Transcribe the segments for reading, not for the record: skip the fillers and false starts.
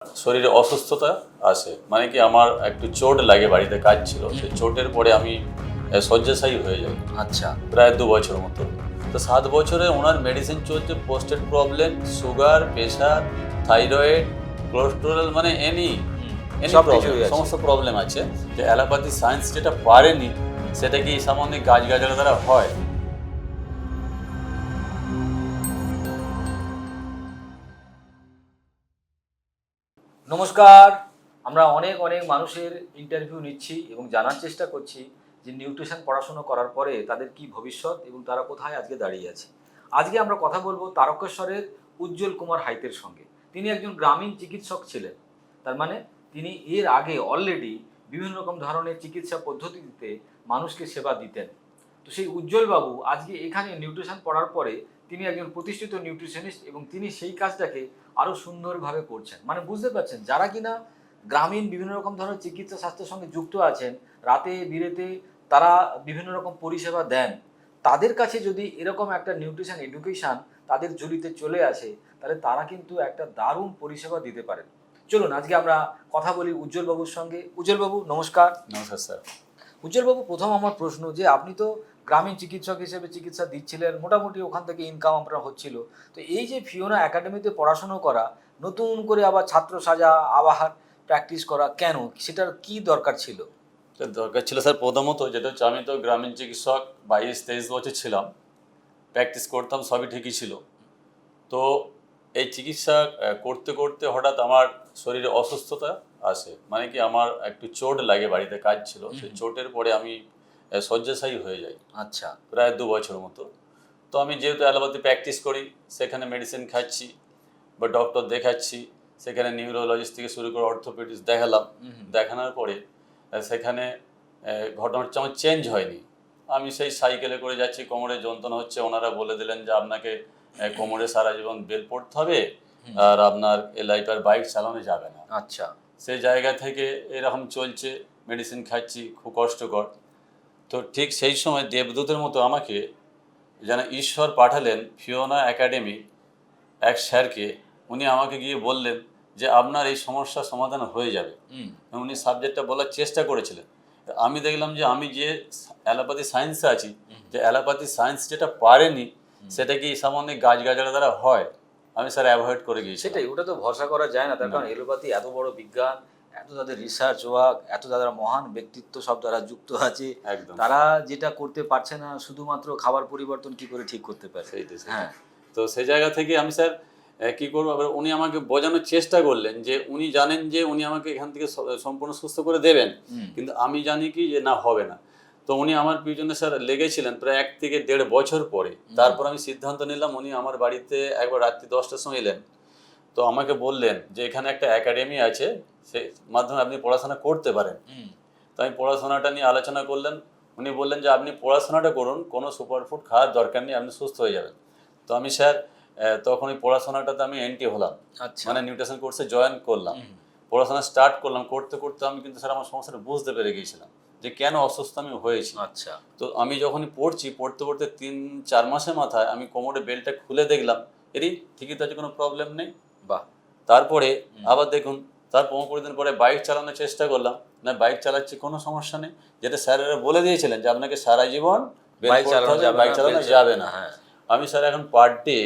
শরীরে অসুস্থতা আসে, মানে কি আমার একটু চোট লাগে, বাড়িতে কাজ ছিল, সেই চোটের পরে আমি শয্যাশায়ী হয়ে যাই। আচ্ছা, প্রায় 2 বছর মতো। তো 7 বছরে ওনার মেডিসিন চলছে, posted problem, sugar, pressure, thyroid, cholesterol, মানে এনি সব প্রবলেম, কিছুই আছে। সমস্ত প্রবলেম আছে। যে অ্যালোপ্যাথি সায়েন্স যেটা পারেনি সেটা কি সামান্য গাছগাছড়া দ্বারা হয়? নমস্কার। আমরা অনেক মানুষের ইন্টারভিউ নিচ্ছি এবং জানার চেষ্টা করছি যে নিউট্রিশন পড়াশোনা করার পরে তাদের কি ভবিষ্যৎ এবং তারা কোথায় আজকে দাঁড়িয়ে আছে। আজকে আমরা কথা বলবো তারকেশ্বরের উজ্জ্বল কুমার হাইতের সঙ্গে। তিনি একজন গ্রামীণ চিকিৎসক ছিলেন। তার মানে তিনি এর আগে অলরেডি বিভিন্ন রকম ধরনের চিকিৎসা পদ্ধতিতে মানুষকে সেবা দিতেন। তো সেই উজ্জ্বলবাবু আজকে এখানে নিউট্রিশন পড়ার পরে তিনি একজন প্রতিষ্ঠিত নিউট্রিশনিস্ট এবং তিনি সেই কাজটাকে আরও সুন্দরভাবে করছেন। মানে বুঝতে পারছেন, যারা কিনা গ্রামীণ বিভিন্ন রকম ধরনের চিকিৎসা স্বাস্থ্যের সঙ্গে যুক্ত আছেন, রাতে বিরেতে তারা বিভিন্ন রকম পরিষেবা দেন, তাদের কাছে যদি এরকম একটা নিউট্রিশন এডুকেশান তাদের ঝুলিতে চলে আসে, তাহলে তারা কিন্তু একটা দারুণ পরিষেবা দিতে পারেন। চলুন আজকে আমরা কথা বলি উজ্জ্বলবাবুর সঙ্গে। উজ্জ্বলবাবু নমস্কার। নমস্কার স্যার। উজ্জ্বলবাবু, প্রথম আমার প্রশ্ন যে আপনি তো গ্রামীণ চিকিৎসক হিসেবে চিকিৎসা দিচ্ছিলেন, মোটামুটি ওখান থেকে ইনকাম আপনার হচ্ছিল। তো এই যে ফিওনা একাডেমিতে পড়াশুনো করা, নতুন করে আবার ছাত্র সাজা, আবার প্র্যাকটিস করা, কেন? সেটার কি দরকার ছিল? তো দরকার ছিল স্যার, প্রথমত যেটা হচ্ছে আমি তো গ্রামীণ চিকিৎসক 22-23 বছর ছিলাম, প্র্যাকটিস করতাম, সবই ঠিকই ছিল। তো এই চিকিৎসা করতে করতে হঠাৎ আমার শরীরে অসুস্থতা আসে, মানে কি আমার একটু চোট লাগে, বাড়িতে কাজ ছিল, সেই চোটের পরে আমি শয্যাশায়ী হয়ে যাই। আচ্ছা। প্রায় 2 বছর মতো। তো আমি যেহেতু অ্যালোপ্যাথি প্র্যাকটিস করি, সেখানে মেডিসিন খাচ্ছি বা ডক্টর দেখাচ্ছি, সেখানে নিউরোলজিস্ট থেকে শুরু করে অর্থোপেডিক্স দেখালাম। দেখানোর পরে সেখানে ঘটনা হচ্ছে আমার চেঞ্জ হয়নি। আমি সেই সাইকেলে করে যাচ্ছি, কোমরে যন্ত্রণা হচ্ছে, ওনারা বলে দিলেন যে আপনাকে কোমরে সারা জীবন বেল্ট পড়তে হবে, আর আপনার এ লাইফ আর বাইক চালানো যাবে না। আচ্ছা। সেই জায়গা থেকে এরকম চলছে, মেডিসিন খাচ্ছি, খুব কষ্টকর। তো ঠিক সেই সময় দেবদূতের মতো আমাকে যেন ঈশ্বর পাঠালেন ফিওনা একাডেমি এক স্যারকে। উনি আমাকে গিয়ে বললেন যে আপনার এই সমস্যার সমাধান হয়ে যাবে। উনি সাবজেক্টটা বলার চেষ্টা করেছিলেন। আমি দেখলাম যে আমি যে অ্যালোপ্যাথি সায়েন্সে আছি, যে অ্যালোপ্যাথি সায়েন্স যেটা পারেনি সেটা কি সামান্য গাছগাছড়া দ্বারা হয়, আমি স্যার অ্যাভয়েড করে গিয়েছি। সেটাই, ওটা তো ভরসা করা যায় না। তার কারণ এলোপ্যাথি এত বড় বিজ্ঞান, এত তাদের রিসার্চ ওয়ার্ক, এত তাদের মহান ব্যক্তিত্ব সব দ্বারা যুক্ত আছে। একদম তারা যেটা করতে পারছে না, শুধুমাত্র খাবার পরিবর্তন কি করে ঠিক করতে পারে? সেইটাই। হ্যাঁ। তো সেই জায়গা থেকে আমি স্যার কি করবো, আবার উনি আমাকে বোঝানোর চেষ্টা করলেন যে উনি জানেন যে উনি আমাকে এখান থেকে সম্পূর্ণ সুস্থ করে দেবেন, কিন্তু আমি জানি কি যে না, হবে না। তো উনি আমার পিছনে স্যার লেগেছিলেন প্রায় 1 থেকে 1.5 বছর পরে। তারপর আমি সিদ্ধান্ত নিলাম, উনি আমার বাড়িতে একবার রাত্রি 10টার সময় এলেন। তো আমাকে বললেন যে এখানে একটা একাডেমি আছে, সেই মাধ্যমে আপনি পড়াশোনা করতে পারেন। তো আমি পড়াশোনাটা নিয়ে আলোচনা করলেন। উনি বললেন যে আপনি পড়াশোনাটা করুন, কোনো সুপারফুড খাওয়ার দরকার নেই, আপনি সুস্থ হয়ে যাবেন। তো আমি স্যার তখন ওই পড়াশোনাটাতে আমি এন্ট্রি হলাম, আচ্ছা। মানে নিউট্রিশন কোর্সে জয়েন করলাম। পড়াশোনা স্টার্ট করলাম, করতে করতে আমি কিন্তু স্যার আমার সমস্যাটা বুঝতে পেরে গিয়েছিলাম যে কেন অসুস্থ আমি হয়েছি। আচ্ছা। তো আমি যখনই পড়তে পড়তে 3-4 মাসের মাথায় আমি কোমরে বেল্টটা খুলে দেখলাম, এরই ঠিকই তো আছে, কোনো প্রবলেম নেই। বাহ। তারপরে আবার দেখুন, তার 15 দিন পরে বাইক চালানোর চেষ্টা করলাম, না বাইক চালাচ্ছি, কোনো সমস্যা নেই। যেটা স্যারেরা বলে দিয়েছিলেন যে আপনাকে সারা জীবন বাইক চালানো যাবে না, বাইক চালানো বেল্ট যাবে না। হ্যাঁ। আমি স্যার এখন পার ডে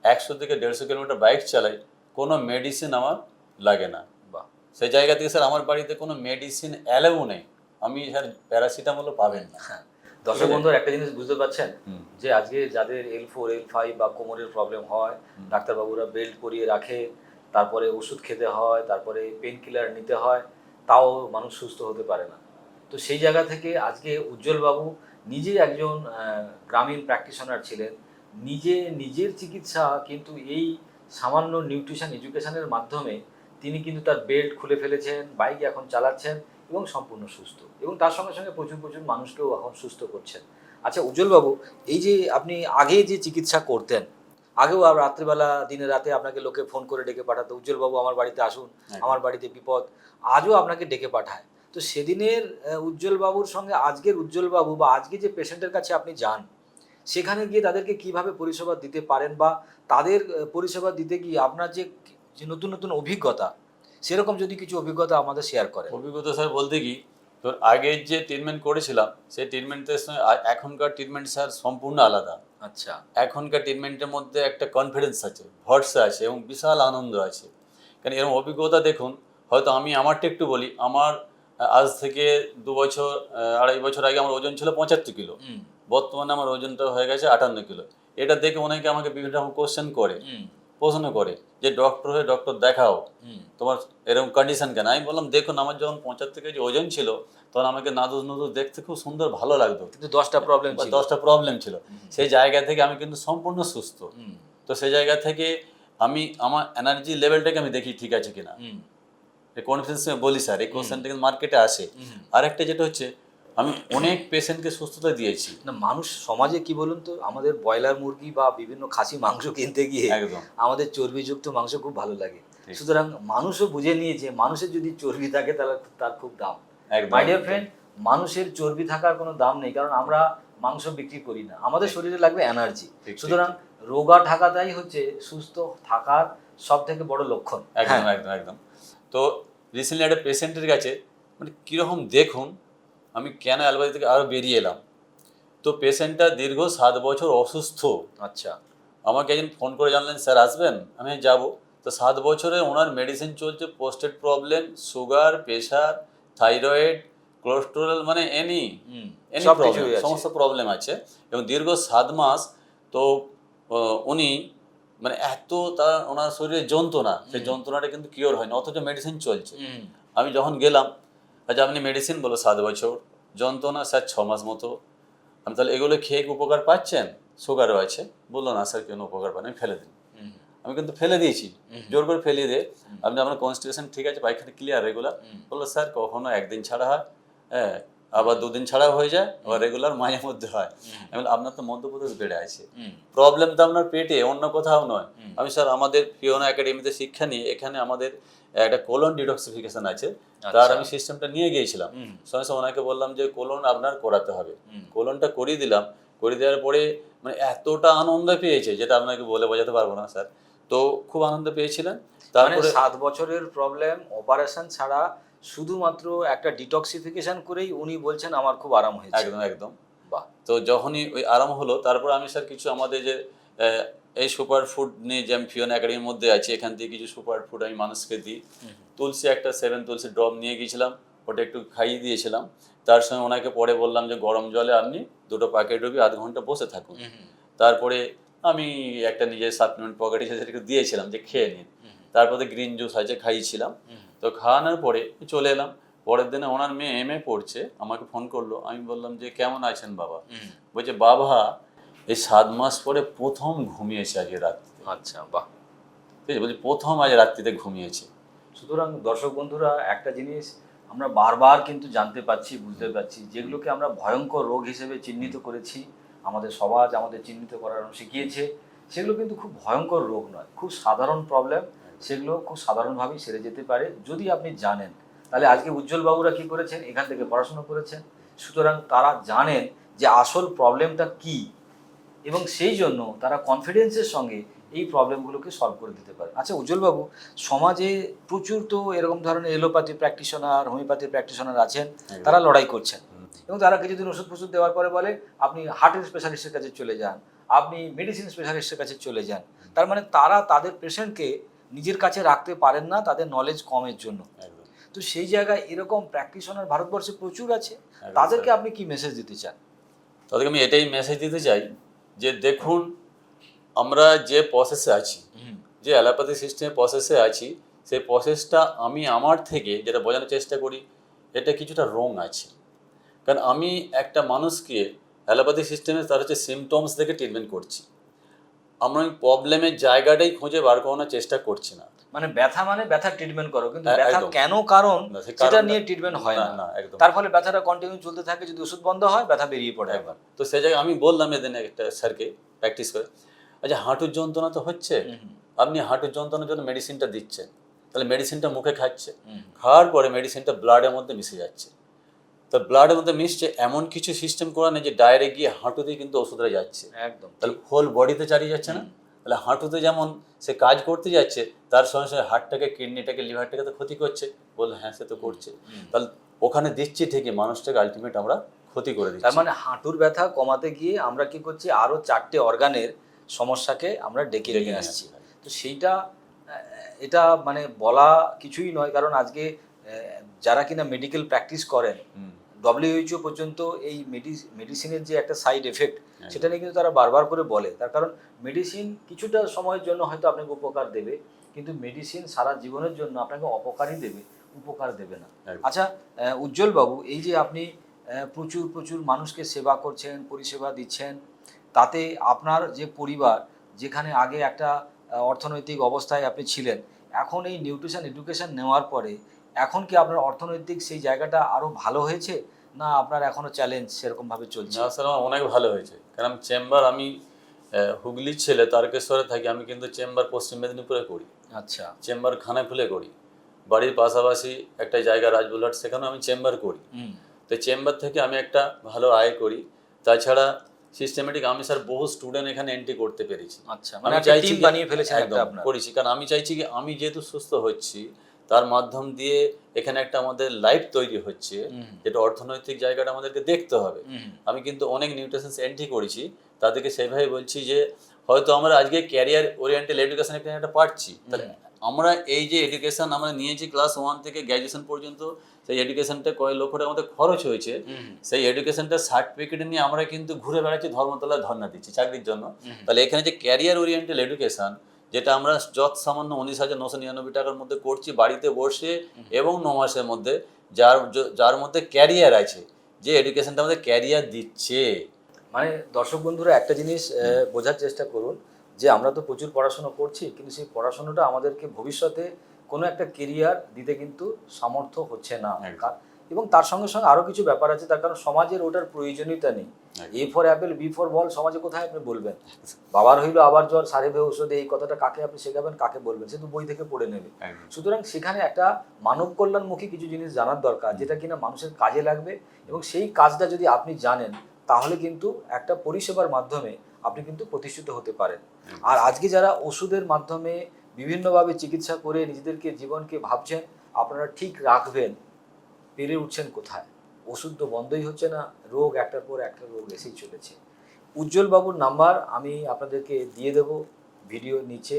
100 থেকে 150 কিলোমিটার বাইক চালাই, কোনো মেডিসিন আমার লাগে না। বাহ। সেই জায়গা থেকে স্যার আমার বাড়িতে কোনো মেডিসিন অ্যালাউ নেই। আমি স্যার প্যারাসিটামলও পাবেন না। হ্যাঁ। দর্শক বন্ধুরা, একটা জিনিস বুঝতে পারছেন যে আজকে যাদের L4 L5 বা কোমরের প্রবলেম হয়, ডাক্তারবাবুরা বেল্ট পরিয়ে রাখে, তারপরে ওষুধ খেতে হয়, তারপরে পেন কিলার নিতে হয়, তাও মানুষ সুস্থ হতে পারে না। তো সেই জায়গা থেকে আজকে উজ্জ্বলবাবু নিজে একজন গ্রামীণ প্র্যাকটিশনার ছিলেন। নিজের চিকিৎসা কিন্তু এই সামান্য নিউট্রিশন এডুকেশনের মাধ্যমে তিনি কিন্তু তার বেল্ট খুলে ফেলেছেন, বাইক এখন চালাচ্ছেন এবং সম্পূর্ণ সুস্থ, এবং তার সঙ্গে সঙ্গে প্রচুর মানুষকেও এখন সুস্থ করছেন। আচ্ছা উজ্জ্বলবাবু, এই যে আপনি আগে যে চিকিৎসা করতেন, আগেও রাত্রিবেলা দিনে রাতে আপনাকে লোকে ফোন করে ডেকে পাঠাতো, উজ্জ্বলবাবু আমার বাড়িতে আসুন, আমার বাড়িতে বিপদ, আজও আপনাকে ডেকে পাঠায়। তো সেদিনের উজ্জ্বলবাবুর সঙ্গে আজকের উজ্জ্বলবাবু বা আজকে যে পেশেন্টের কাছে আপনি যান, সেখানে গিয়ে তাদেরকে কিভাবে পরিষেবা দিতে পারেন, বা তাদের পরিষেবা দিতে গিয়ে আপনার যে নতুন অভিজ্ঞতা, সেরকম যদি কিছু অভিজ্ঞতা আমাদের শেয়ার করেন। অভিজ্ঞতা স্যার বলতে কি, তোর আগের যে ট্রিটমেন্ট করেছিলাম সেই ট্রিটমেন্টের সঙ্গে এখনকার ট্রিটমেন্ট স্যার সম্পূর্ণ আলাদা। আচ্ছা। এখনকার ট্রিটমেন্টের মধ্যে একটা কনফিডেন্স আছে, ভরসা আছে এবং বিশাল আনন্দ আছে। কারণ এরকম অভিজ্ঞতা দেখুন, হয়তো আমি আমারটা একটু বলি, আমার আজ থেকে 2 বছর 2.5 বছর আগে আমার ওজন ছিল 75 কিলো, বর্তমানে আমার ওজনটা হয়ে গেছে 58 কিলো। এটা দেখে অনেকে আমাকে বিভিন্ন রকম কোশ্চেন করে, প্রশ্ন করে যে ডক্টর হয়ে ডক্টর দেখাও, তোমার এরকম কন্ডিশন কেন? আমি বললাম দেখুন, আমার যখন 75 কেজি ওজন ছিল তখন আমাকে নাদুস নুদুস দেখতে খুব সুন্দর ভালো লাগতো, কিন্তু 10টা প্রবলেম ছিল। 10টা প্রবলেম ছিল। সেই জায়গা থেকে আমি কিন্তু সম্পূর্ণ সুস্থ। তো সেই জায়গা থেকে আমি আমার এনার্জি লেভেলটাকে আমি দেখি ঠিক আছে কিনা, কনফিডেন্স বলি স্যার এই কোশ্চেনটা কিন্তু মার্কেটে আসে। আরেকটা যেটা হচ্ছে, আমি অনেক পেশেন্টকে সুস্থতা দিয়েছি। না, মানুষ সমাজে কি বলুন তো, আমাদের ব্রয়লার মুরগি বা বিভিন্ন খাসি মাংস কিনতে গিয়ে একদম আমাদের চর্বিযুক্ত মাংস খুব ভালো লাগে। সুতরাং মানুষও বুঝে নিয়েছে মানুষের যদি চর্বি থাকে তাহলে তার খুব দাম। মাই ডিয়ার ফ্রেন্ড, মানুষের চর্বি থাকার কোনো দাম নেই, কারণ আমরা মাংস বিক্রি করি না, আমাদের শরীরে লাগবে এনার্জি। সুতরাং রোগা থাকাটাই হচ্ছে সুস্থ থাকার সব থেকে বড় লক্ষণ। একদম একদম একদম। তো রিসেন্টলি একটা পেশেন্টের কাছে মানে কীরকম দেখুন, আমি কেন অ্যালোপ্যাথি থেকে আরও বেরিয়ে এলাম। তো পেশেন্টটা দীর্ঘ 7 বছর অসুস্থ। আচ্ছা। আমাকে একদিন ফোন করে জানলেন স্যার আসবেন, আমি যাব। তো 7 বছরে ওনার মেডিসিন চলছে, posted problem, sugar, pressure, thyroid, cholesterol, মানে এনি প্রবলেম, সমস্ত প্রবলেম আছে। এবং দীর্ঘ 7 মাস তো উনি মানে এত তার ওনার শরীরে যন্ত্রণা, সেই যন্ত্রণাটা কিন্তু কিওর হয়নি, অথচ মেডিসিন চলছে। আমি যখন গেলাম, আচ্ছা আপনি মেডিসিন বলো 7 বছর, যন্ত্রণা স্যার 6 মাস মতো। আমি তাহলে এগুলো খেয়ে উপকার পাচ্ছেন? সুগারও আছে। বললো না স্যার কোনো উপকার পান, আমি ফেলে দিন। আমি কিন্তু ফেলে দিয়েছি, জোর করে ফেলিয়ে দিয়ে আপনি আপনার কনস্টিটিউশন ঠিক আছে, পায়খানা ক্লিয়ার রেগুলার। বললো স্যার কখনো একদিন ছাড়া হয়, হ্যাঁ আবার 2 দিন ছাড়াও হয়ে যায়, আবার রেগুলার মাঝে মধ্যে হয়। আমি বললাম আপনার তো মধ্যপ্রদেশ বেড়ে আছে, প্রবলেম তো আপনার পেটে, অন্য কোথাও নয়। আমি স্যার আমাদের ফিওনা একাডেমিতে শিক্ষা নিয়ে এখানে আমাদের একটা কোলন ডিটক্সিফিকেশন আছে, তার আমি সিস্টেমটা নিয়ে গিয়েছিলাম। সঙ্গে সঙ্গে ওনাকে বললাম যে কোলন আপনার করাতে হবে, কোলনটা করিয়ে দিলাম। করে দেওয়ার পরে মানে এতটা আনন্দ পেয়েছে যেটা আপনাকে বলে বোঝাতে পারবো না স্যার। তো খুব আনন্দ পেয়েছিলেন। তারপরে 7 বছরের প্রবলেম অপারেশন ছাড়া শুধুমাত্র একটা ডিটক্সিফিকেশন করেই উনি বলছেন আমার খুব আরাম হয়েছে। একদম একদম। বাহ। তো যখনই ওই আরাম হলো, তারপর আমি স্যার কিছু আমাদের যে এই সুপার ফুড নিয়ে যে আমি ফিওনা একাডেমির মধ্যে আছি, এখান থেকে কিছু সুপার ফুড আমি মানুষকে দিই। তুলসী একটা 7 তুলসী ড্রপ নিয়ে গিয়েছিলাম, ওটা একটু খাইয়ে দিয়েছিলাম। তার সঙ্গে ওনাকে পরে বললাম যে গরম জলে আপনি 2টো প্যাকেট ডুবি আধ ঘন্টা বসে থাকুন। তারপরে আমি একটা নিজের সাপ্লিমেন্ট পকেটে সেটাকে দিয়েছিলাম যে খেয়ে নিন। তারপরে গ্রিন জুস আছে খাইয়েছিলাম। তো খাওয়ানোর পরে চলে এলাম। পরের দিনে ওনার মেয়ে এমএ পড়ছে, আমাকে ফোন করলো। আমি বললাম যে কেমন আছেন বাবা? বলছে বাবা এই 7 মাস পরে প্রথম ঘুমিয়েছে আজকে রাত্রিতে। আচ্ছা, বাহ। ঠিক আছে, বলছি প্রথম আজ রাত্রিতে ঘুমিয়েছে। সুতরাং দর্শক বন্ধুরা, একটা জিনিস আমরা বারবার কিন্তু জানতে পারছি, বুঝতে পারছি, যেগুলোকে আমরা ভয়ঙ্কর রোগ হিসেবে চিহ্নিত করেছি, আমাদের সমাজ আমাদের চিহ্নিত করার শিখিয়েছে, সেগুলো কিন্তু খুব ভয়ঙ্কর রোগ নয়, খুব সাধারণ প্রবলেম। সেগুলো খুব সাধারণভাবেই সেরে যেতে পারে যদি আপনি জানেন। তাহলে আজকে উজ্জ্বল বাবুরা কি করেছেন? এখান থেকে পড়াশোনা করেছেন, সুতরাং তারা জানেন যে আসল প্রবলেমটা কি, এবং সেই জন্য তারা কনফিডেন্সের সঙ্গে এই প্রবলেমগুলোকে সলভ করে দিতে পারে। আচ্ছা উজ্জ্বলবাবু, সমাজে প্রচুর তো এরকম ধরনের এলোপ্যাথি প্র্যাকটিশনার, হোমিওপ্যাথি প্র্যাকটিশনার আছেন, তারা লড়াই করছেন, এবং তারা কিছুদিন ওষুধ ফষুধ দেওয়ার পরে বলে আপনি হার্টের স্পেশালিস্টের কাছে চলে যান, আপনি মেডিসিন স্পেশালিস্টের কাছে চলে যান। তার মানে তারা তাদের পেশেন্টকে নিজের কাছে রাখতে পারেন না, তাদের নলেজ কমের জন্য। তো সেই জায়গায় এরকম প্র্যাকটিশনার ভারতবর্ষে প্রচুর আছে, তাদেরকে আপনি কি মেসেজ দিতে চান? তাদেরকে আমি এটাই মেসেজ দিতে চাই যে দেখুন, আমরা যে প্রসেসে আছি, যে অ্যালোপ্যাথি সিস্টেমের প্রসেসে আছি, সেই প্রসেসটা আমি আমার থেকে যেটা বোঝানোর চেষ্টা করি, এটা কিছুটা রং আছে। কারণ আমি একটা মানুষকে অ্যালোপ্যাথি সিস্টেমে তার হচ্ছে সিমটমস দেখে ট্রিটমেন্ট করছি, আমরা ওই প্রবলেমের জায়গাটাই খুঁজে বার করানোর চেষ্টা করছি না। মানে ব্যথা মানে ব্যথা ট্রিটমেন্ট করো, কিন্তু ব্যথা কেন কারণ সেটা নিয়ে ট্রিটমেন্ট হয় না। তার ফলে ব্যথাটা কন্টিনিউ চলতে থাকে, যদি ওষুধ বন্ধ হয় ব্যথা বেরিয়ে পড়ে একবার। তো সেই জায়গায় আমি বললাম এদিন একটা স্যারকে প্র্যাকটিস করে, আচ্ছা হাঁটুর যন্ত্রণা তো হচ্ছে, আপনি হাঁটুর যন্ত্রণার জন্য মেডিসিনটা দিচ্ছেন, তাহলে মেডিসিনটা মুখে খাচ্ছে, খাওয়ার পরে মেডিসিনটা ব্লাডের মধ্যে মিশে যাচ্ছে। তো ব্লাডের মধ্যে মিশছে, এমন কিছু সিস্টেম করা নেই যে ডাইরেক্ট গিয়ে হাঁটুতেই কিন্তু ওষুধটা যাচ্ছে, একদম। তাহলে হোল বডিতে চালিয়ে যাচ্ছে না। তাহলে হাঁটুতে যেমন সে কাজ করতে যাচ্ছে, তার সঙ্গে সঙ্গে হার্টটাকে, কিডনিটাকে, লিভারটাকে তো ক্ষতি করছে। বললো হ্যাঁ সে তো করছে। তাহলে ওখানে দিচ্ছি ঠিকই, মানুষটাকে আলটিমেট আমরা ক্ষতি করে দিচ্ছি। তার মানে হাঁটুর ব্যথা কমাতে গিয়ে আমরা কি করছি, আরো 4টে অর্গানের সমস্যাকে আমরা ডেকে নিয়ে আসছি। তো সেইটা এটা মানে বলা কিছুই নয়, কারণ আজকে যারা কিনা মেডিকেল প্র্যাকটিস করেন, WHO পর্যন্ত এই মেডিসিনের যে একটা সাইড এফেক্ট, সেটা নিয়ে কিন্তু তারা বারবার করে বলে। তার কারণ মেডিসিন কিছুটা সময়ের জন্য হয়তো আপনাকে উপকার দেবে, কিন্তু মেডিসিন সারা জীবনের জন্য আপনাকে অপকারই দেবে, উপকার দেবে না। আচ্ছা উজ্জ্বল বাবু, এই যে আপনি প্রচুর প্রচুর মানুষকে সেবা করছেন, পরিষেবা দিচ্ছেন, তাতে আপনার যে পরিবার, যেখানে আগে একটা অর্থনৈতিক অবস্থায় আপনি ছিলেন, এখন এই নিউট্রিশন এডুকেশন নেওয়ার পরে এখন কি আপনার অর্থনৈতিক সেই জায়গাটা আরো ভালো হয়েছে, না আপনার এখনো চ্যালেঞ্জ সেরকম ভাবে চলছে? না স্যার, আমার অনেক ভালো হয়েছে। কারণ চেম্বার আমি হুগলির ছেলে, তারকেশ্বরে থাকি, আমি কিন্তু চেম্বার পশ্চিম মেদিনীপুরে করি। আচ্ছা। চেম্বার খানাকুলে করি, বাড়ির পাশাপাশি একটা জায়গা রাজবুলহাট, সেখানেও আমি চেম্বার করি। তো চেম্বার থেকে আমি একটা ভালো আয় করি। তাছাড়া সিস্টেমেটিক আমি স্যার বহু স্টুডেন্ট এখানে এন্ট্রি করতে পেরেছি। আচ্ছা, মানে একটা টিম বানিয়ে ফেলেছেন একটা আপনারা। করেছি, কারণ আমি চাইছি কি আমি যেহেতু সুস্থ হচ্ছি, তার মাধ্যম দিয়ে এখানে একটা আমাদের লাইফ তৈরি হচ্ছে, যেটা অর্থনৈতিক জায়গাটা আমাদেরকে দেখতে হবে। আমি কিন্তু অনেক নিউট্রিশনস এন্ট্রি করেছি, তাদেরকে সেইভাবে বলছি যে হয়তো আমরা আজকে ক্যারিয়ার ওরিয়েন্টেড এডুকেশন একটা পাচ্ছি, তাহলে আমরা এই যে এডুকেশন আমরা নিয়েছি ক্লাস 1 থেকে গ্র্যাজুয়েশন পর্যন্ত, সেই এডুকেশনটা কয়েক লক্ষ টাকা আমাদের খরচ হয়েছে, সেই এডুকেশনটা সার্টিফিকেট নিয়ে আমরা কিন্তু ঘুরে বেড়াচ্ছি, ধর্মতলায় ধর্ণা দিচ্ছি চাকরির জন্য। তাহলে এখানে যে ক্যারিয়ার ওরিয়েন্টেড এডুকেশন, যেটা আমরা যত সামান্য 19,999 টাকার মধ্যে করছি বাড়িতে বসে, এবং 9 মাসের মধ্যে, যার মধ্যে ক্যারিয়ার আছে, যে এডুকেশনটা আমাদের ক্যারিয়ার দিচ্ছে। মানে দর্শক বন্ধুরা একটা জিনিস বোঝার চেষ্টা করুন, যে আমরা তো প্রচুর পড়াশোনা করছি, কিন্তু সেই পড়াশোনাটা আমাদেরকে ভবিষ্যতে কোনো একটা কেরিয়ার দিতে কিন্তু সামর্থ্য হচ্ছে না। এবং তার সঙ্গে সঙ্গে আরও কিছু ব্যাপার আছে, তার কারণ সমাজের ওটার প্রয়োজনীয়তা নেই। A for apple, B for ball, সমাজে কোথায় আপনি বলবেন? বাবার হইলো আবার জ্বর, সারে বে ঔষধে, এই কথাটা কাকে আপনি শেখাবেন, কাকে বলবেন? সে তো বই থেকে পড়ে নেবে। সুতরাং সেখানে একটা মানব কল্যাণমুখী কিছু জিনিস জানার দরকার, যেটা কিনা মানুষের কাজে লাগবে, এবং সেই কাজটা যদি আপনি জানেন, তাহলে কিন্তু একটা পরিষেবার মাধ্যমে আপনি কিন্তু প্রতিষ্ঠিত হতে পারেন। আর আজকে যারা ওষুধের মাধ্যমে বিভিন্নভাবে চিকিৎসা করে নিজেদেরকে, জীবনকে ভাবছেন আপনারা ঠিক রাখবেন, পেরে উঠছেন কোথায়? ওষুধ তো বন্ধই হচ্ছে না, রোগ একটার পর একটা রোগ এসেই চলেছে। উজ্জ্বল বাবুর নাম্বার আমি আপনাদেরকে দিয়ে দেব ভিডিও নিচে।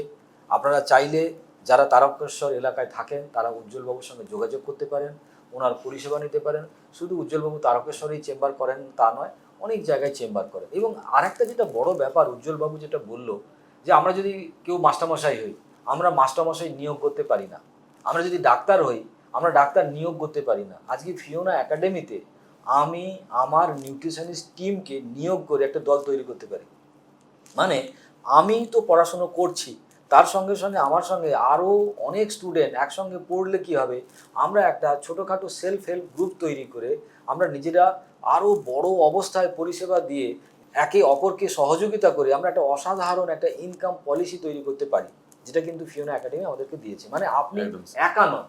আপনারা চাইলে যারা তারকেশ্বর এলাকায় থাকেন, তারা উজ্জ্বল বাবুর সঙ্গে যোগাযোগ করতে পারেন, ওনার পরিষেবা নিতে পারেন। শুধু উজ্জ্বলবাবু তারকেশ্বরেই চেম্বার করেন তা নয়, অনেক জায়গায় চেম্বার করেন। এবং আরেকটা যেটা বড় ব্যাপার, উজ্জ্বলবাবু যেটা বললো, যে আমরা যদি কেউ মাস্টারমশাই হই, আমরা মাস্টারমশাই নিয়োগ করতে পারি না। আমরা যদি ডাক্তার হই, আমরা ডাক্তার নিয়োগ করতে পারি না। আজকে ফিওনা একাডেমিতে আমি আমার নিউট্রিশনিস্ট টিমকে নিয়োগ করে একটা দল তৈরি করতে পারি। মানে আমি তো পড়াশুনো করছি, তার সঙ্গে সঙ্গে আমার সঙ্গে আরও অনেক স্টুডেন্ট একসঙ্গে পড়লে কি হবে, আমরা একটা ছোটোখাটো সেলফ হেল্প গ্রুপ তৈরি করে আমরা নিজেরা আরও বড় অবস্থায় পরিষেবা দিয়ে একে অপরকে সহযোগিতা করে আমরা একটা অসাধারণ একটা ইনকাম পলিসি তৈরি করতে পারি, যেটা কিন্তু ফিওনা একাডেমি আমাদেরকে দিয়েছে। মানে আপনি একা নন,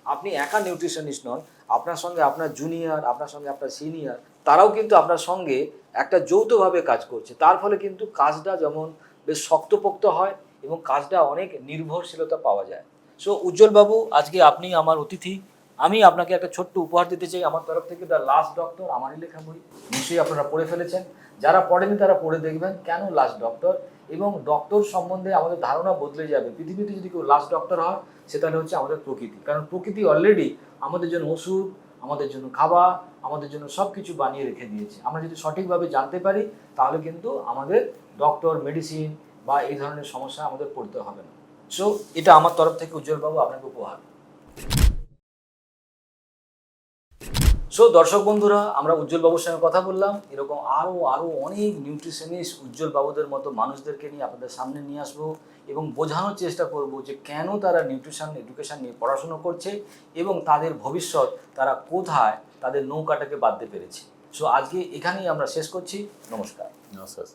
আপনি একা নিউট্রিশনিস্ট নন, আপনার সঙ্গে আপনার জুনিয়র, আপনার সঙ্গে আপনার সিনিয়র, তারাও কিন্তু আপনার সঙ্গে একটা যৌথভাবে কাজ করছে। তার ফলে কিন্তু কাজটা যেমন বেশ শক্তপোক্ত হয় এবং কাজটা অনেক নির্ভরশীলতা পাওয়া যায়। সো উজ্জ্বলবাবু, আজকে আপনি আমার অতিথি। আমি আপনাকে একটা ছোট্ট উপহার দিতে চাই আমার তরফ থেকে, দ্য লাস্ট ডক্টর, আমারই লেখা বই। নিশ্চয়ই আপনারা পড়ে ফেলেছেন, যারা পড়েনি তারা পড়ে দেখবেন কেন লাস্ট ডক্টর, এবং ডক্টর সম্বন্ধে আমাদের ধারণা বদলে যাবে। পৃথিবীতে যদি কেউ লাস্ট ডক্টর হয়, সেটা হচ্ছে আমাদের প্রকৃতি। কারণ প্রকৃতি অলরেডি আমাদের জন্য ওষুধ, আমাদের জন্য খাবার, আমাদের জন্য সব কিছু বানিয়ে রেখে দিয়েছে। আমরা যদি সঠিকভাবে জানতে পারি, তাহলে কিন্তু আমাদের ডক্টর, মেডিসিন বা এই ধরনের সমস্যা আমাদের পড়তে হবে না। সো এটা আমার তরফ থেকে উজ্জ্বলবাবু আপনাকে উপহার। সো দর্শক বন্ধুরা, আমরা উজ্জ্বলবাবুর সঙ্গে কথা বললাম। এরকম আরও অনেক নিউট্রিশনিস্ট উজ্জ্বলবাবুদের মতো মানুষদেরকে নিয়ে আপনাদের সামনে নিয়ে আসবো এবং বোঝানোর চেষ্টা করব যে কেন তারা নিউট্রিশন এডুকেশন নিয়ে পড়াশুনো করছে এবং তাদের ভবিষ্যৎ তারা কোথায় তাদের নৌকাটাকে বাঁধতে পেরেছে। সো আজকে এখানেই আমরা শেষ করছি। নমস্কার। নমস্কার।